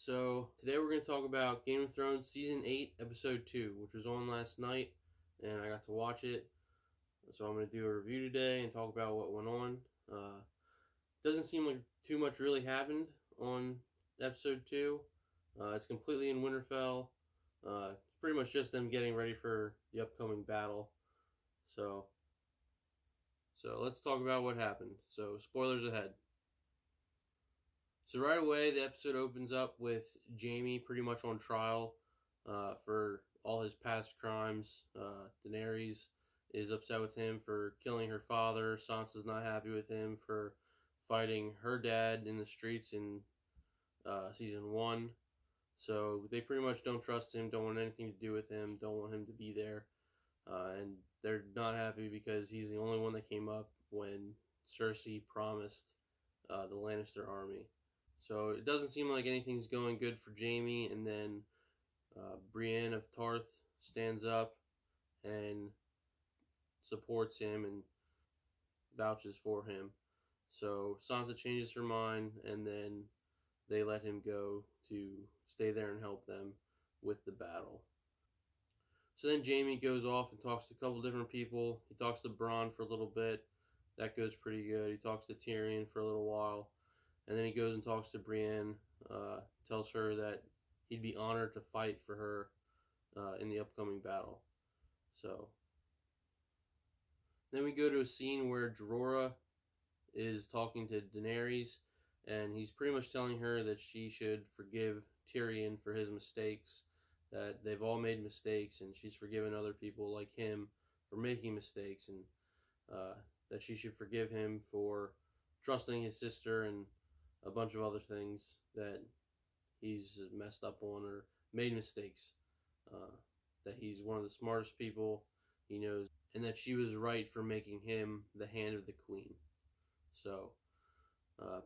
So today we're going to talk about Game of Thrones Season 8, Episode 2, which was on last night, and I got to watch it. So I'm going to do a review today and talk about what went on. Doesn't seem like too much really happened on Episode 2. It's completely in Winterfell. It's pretty much just them getting ready for the upcoming battle. So, so let's talk about what happened. So spoilers ahead. So right away, the episode opens up with Jaime pretty much on trial for all his past crimes. Daenerys is upset with him for killing her father. Sansa's not happy with him for fighting her dad in the streets in season 1. So they pretty much don't trust him, don't want anything to do with him, don't want him to be there. And they're not happy because he's the only one that came up when Cersei promised the Lannister army. So it doesn't seem like anything's going good for Jaime, and then Brienne of Tarth stands up and supports him and vouches for him. So Sansa changes her mind, and then they let him go to stay there and help them with the battle. So then Jaime goes off and talks to a couple different people. He talks to Bronn for a little bit. That goes pretty good. He talks to Tyrion for a little while. And then he goes and talks to Brienne, tells her that he'd be honored to fight for her in the upcoming battle. So then we go to a scene where Jorah is talking to Daenerys, and he's pretty much telling her that she should forgive Tyrion for his mistakes, that they've all made mistakes, and she's forgiven other people like him for making mistakes, and that she should forgive him for trusting his sister and a bunch of other things that he's messed up on or made mistakes. Uh, that he's one of the smartest people he knows, and that she was right for making him the hand of the queen. So,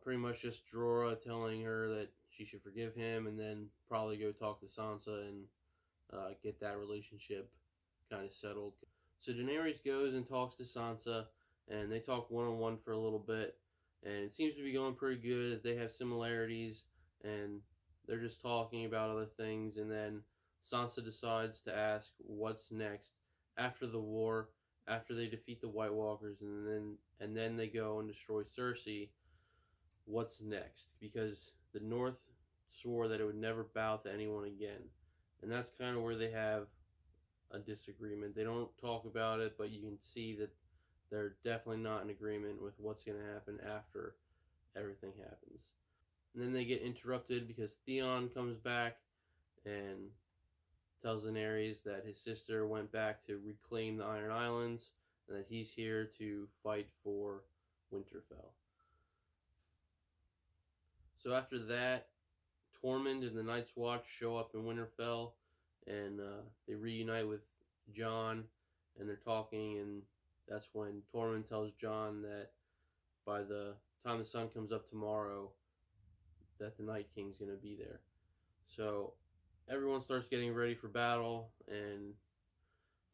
pretty much just Jorah telling her that she should forgive him and then probably go talk to Sansa and get that relationship kind of settled. So Daenerys goes and talks to Sansa, and they talk one on one for a little bit, and it seems to be going pretty good. They have similarities, and they're just talking about other things, and then Sansa decides to ask what's next after the war, after they defeat the White Walkers, and then they go and destroy Cersei. What's next? Because the North swore that it would never bow to anyone again, and that's kind of where they have a disagreement. They don't talk about it, but you can see that they're definitely not in agreement with what's going to happen after everything happens. And then they get interrupted because Theon comes back and tells Daenerys that his sister went back to reclaim the Iron Islands and that he's here to fight for Winterfell. So after that, Tormund and the Night's Watch show up in Winterfell, and they reunite with Jon, and they're talking, and that's when Tormund tells Jon that by the time the sun comes up tomorrow, that the Night King's going to be there. So everyone starts getting ready for battle, and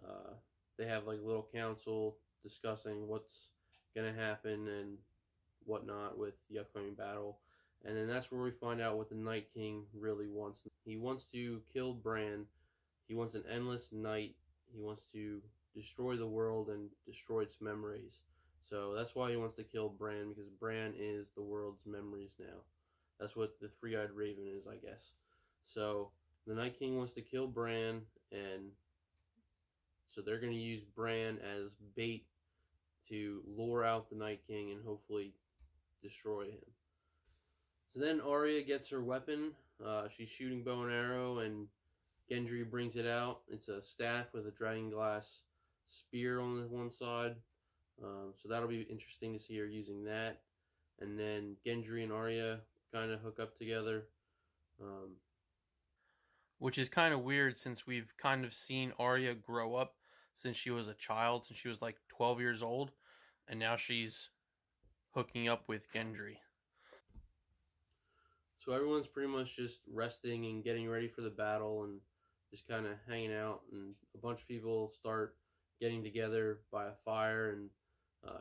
uh, they have like a little council discussing what's going to happen and whatnot with the upcoming battle. And then that's where we find out what the Night King really wants. He wants to kill Bran. He wants an endless night. He wants to destroy the world and destroy its memories. So that's why he wants to kill Bran, because Bran is the world's memories now. That's what the three-eyed raven is, I guess. So the Night King wants to kill Bran, and so they're going to use Bran as bait to lure out the Night King and hopefully destroy him. So then Arya gets her weapon. She's shooting bow and arrow, and Gendry brings it out. It's a staff with a dragon glass spear on the one side. So that'll be interesting to see her using that. And then Gendry and Arya kind of hook up together. Which is kind of weird since we've kind of seen Arya grow up since she was a child, since she was like 12 years old. And now she's hooking up with Gendry. So everyone's pretty much just resting and getting ready for the battle and just kind of hanging out. And a bunch of people start getting together by a fire and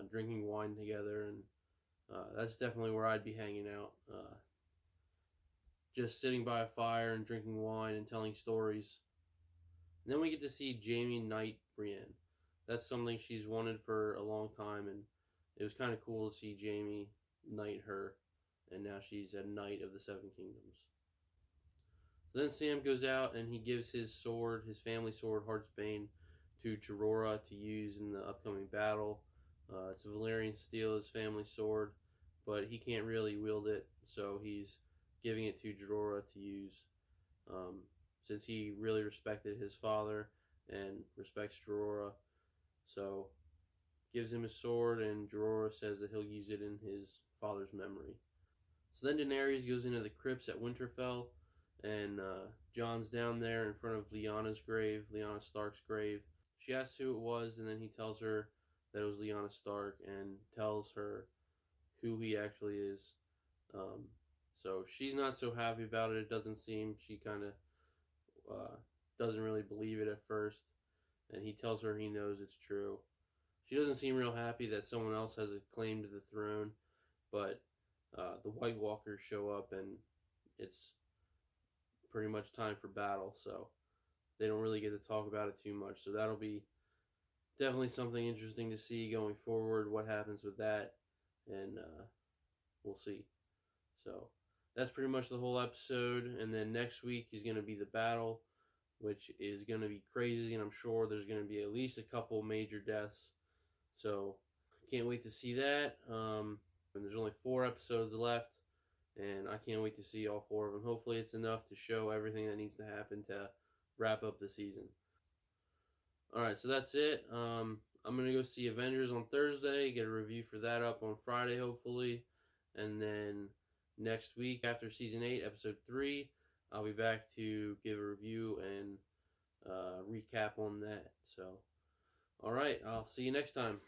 drinking wine together. And that's definitely where I'd be hanging out. just sitting by a fire and drinking wine and telling stories. And then we get to see Jamie knight Brienne. That's something she's wanted for a long time, and it was kind of cool to see Jamie knight her, and now she's a knight of the Seven Kingdoms. So then Sam goes out and he gives his sword, his family sword, Heartsbane, to Jorora to use in the upcoming battle. It's a Valyrian steel, his family sword, but he can't really wield it, so he's giving it to Jorora to use, um, since he really respected his father and respects Jorora. So gives him his sword, and Jorora says that he'll use it in his father's memory. So then Daenerys goes into the crypts at Winterfell, and Jon's down there in front of Lyanna's grave, Lyanna Stark's grave. She asks who it was, and then he tells her that it was Lyanna Stark, and tells her who he actually is. Um, so she's not so happy about it. It doesn't seem. She kind of doesn't really believe it at first, and he tells her he knows it's true. She doesn't seem real happy that someone else has a claim to the throne, but the White Walkers show up, and it's pretty much time for battle, so they don't really get to talk about it too much. So that'll be definitely something interesting to see going forward, what happens with that, and we'll see. So that's pretty much the whole episode, and then next week is going to be the battle, which is going to be crazy, and I'm sure there's going to be at least a couple major deaths. So can't wait to see that. And there's only 4 episodes left, and I can't wait to see all 4 of them. Hopefully, it's enough to show everything that needs to happen to wrap up the season. All right, so that's it. I'm gonna go see Avengers on Thursday. Get a review for that up on Friday, hopefully, and then next week after season 8, episode 3, I'll be back to give a review and recap on that. So, all right, I'll see you next time.